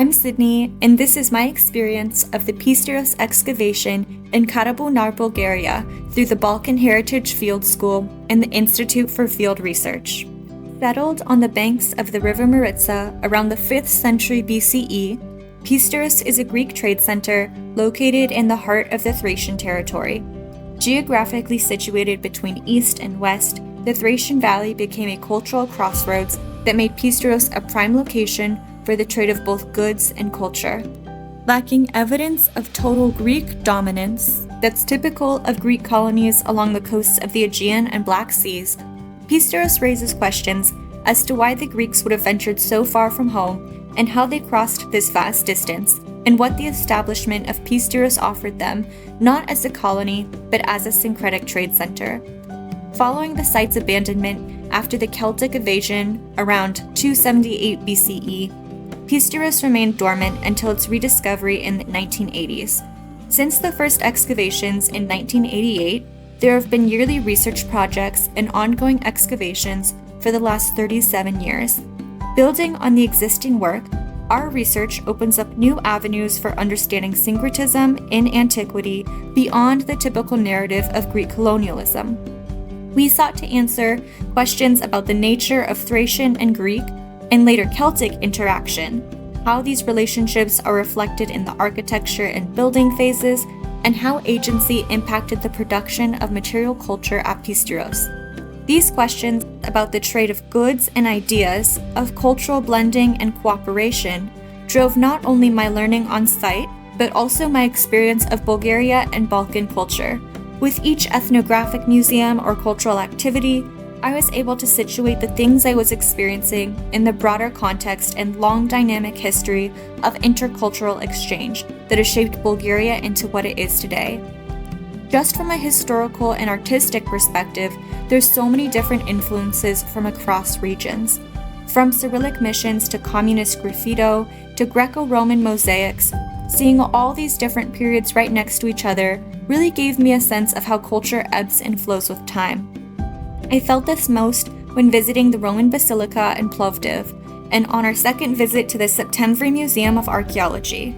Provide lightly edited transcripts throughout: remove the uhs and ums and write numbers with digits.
I'm Sydney, and this is my experience of the Pisteros excavation in Karabunar, Bulgaria, through the Balkan Heritage Field School and the Institute for Field Research. Settled on the banks of the River Maritsa around the 5th century BCE, Pisteros is a Greek trade center located in the heart of the Thracian territory. Geographically situated between east and west, the Thracian Valley became a cultural crossroads that made Pisteros a prime location for the trade of both goods and culture. Lacking evidence of total Greek dominance that's typical of Greek colonies along the coasts of the Aegean and Black Seas, Pisteros raises questions as to why the Greeks would have ventured so far from home and how they crossed this vast distance, and what the establishment of Pisteros offered them, not as a colony, but as a syncretic trade center. Following the site's abandonment after the Celtic invasion around 278 BCE, Pisteros remained dormant until its rediscovery in the 1980s. Since the first excavations in 1988, there have been yearly research projects and ongoing excavations for the last 37 years. Building on the existing work, our research opens up new avenues for understanding syncretism in antiquity beyond the typical narrative of Greek colonialism. We sought to answer questions about the nature of Thracian and Greek and later Celtic interaction, how these relationships are reflected in the architecture and building phases, and how agency impacted the production of material culture at Pisteros. These questions about the trade of goods and ideas, of cultural blending and cooperation, drove not only my learning on site, but also my experience of Bulgaria and Balkan culture. With each ethnographic museum or cultural activity, I was able to situate the things I was experiencing in the broader context and long dynamic history of intercultural exchange that has shaped Bulgaria into what it is today. Just from a historical and artistic perspective, there's so many different influences from across regions. From Cyrillic missions to communist graffito to Greco-Roman mosaics, seeing all these different periods right next to each other really gave me a sense of how culture ebbs and flows with time. I felt this most when visiting the Roman Basilica in Plovdiv and on our second visit to the Septemvri Museum of Archaeology.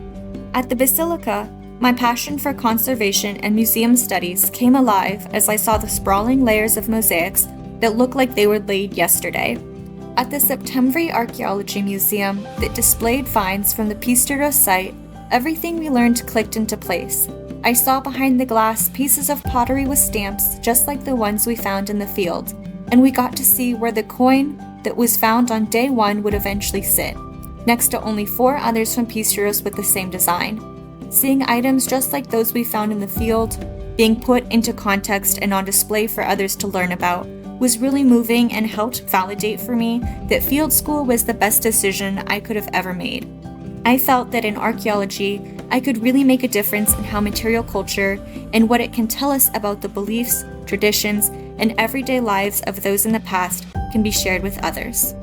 At the Basilica, my passion for conservation and museum studies came alive as I saw the sprawling layers of mosaics that looked like they were laid yesterday. At the Septemvri Archaeology Museum that displayed finds from the Pisteros site, everything we learned clicked into place. I saw behind the glass pieces of pottery with stamps just like the ones we found in the field, and we got to see where the coin that was found on day one would eventually sit, next to only 4 others from Pisteros with the same design. Seeing items just like those we found in the field being put into context and on display for others to learn about was really moving and helped validate for me that field school was the best decision I could have ever made. I felt that in archaeology, I could really make a difference in how material culture and what it can tell us about the beliefs, traditions, and everyday lives of those in the past can be shared with others.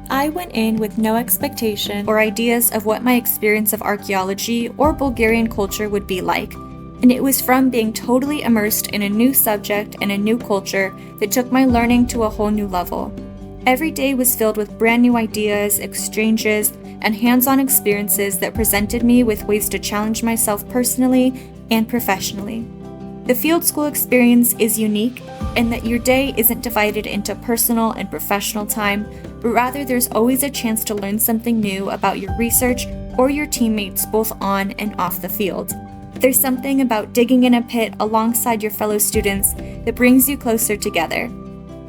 I went in with no expectation or ideas of what my experience of archaeology or Bulgarian culture would be like, and it was from being totally immersed in a new subject and a new culture that took my learning to a whole new level. Every day was filled with brand new ideas, exchanges, and hands-on experiences that presented me with ways to challenge myself personally and professionally. The field school experience is unique in that your day isn't divided into personal and professional time, but rather there's always a chance to learn something new about your research or your teammates both on and off the field. There's something about digging in a pit alongside your fellow students that brings you closer together.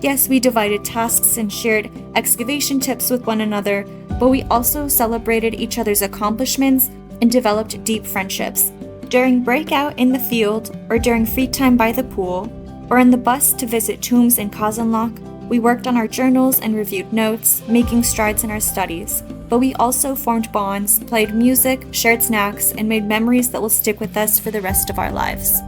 Yes, we divided tasks and shared excavation tips with one another, but we also celebrated each other's accomplishments and developed deep friendships. During breakout in the field, or during free time by the pool, or on the bus to visit tombs in Kazanlak, we worked on our journals and reviewed notes, making strides in our studies. But we also formed bonds, played music, shared snacks, and made memories that will stick with us for the rest of our lives.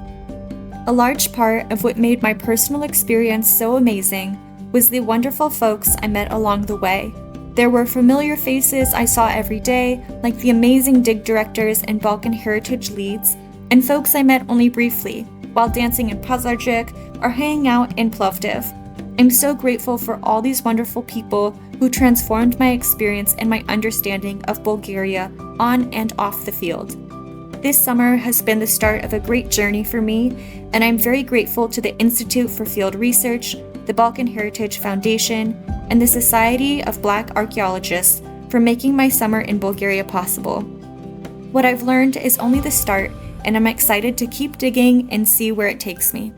A large part of what made my personal experience so amazing was the wonderful folks I met along the way. There were familiar faces I saw every day, like the amazing dig directors and Balkan Heritage leads, and folks I met only briefly, while dancing in Pazarjik or hanging out in Plovdiv. I'm so grateful for all these wonderful people who transformed my experience and my understanding of Bulgaria on and off the field. This summer has been the start of a great journey for me, and I'm very grateful to the Institute for Field Research, the Balkan Heritage Foundation, and the Society of Black Archaeologists for making my summer in Bulgaria possible. What I've learned is only the start, and I'm excited to keep digging and see where it takes me.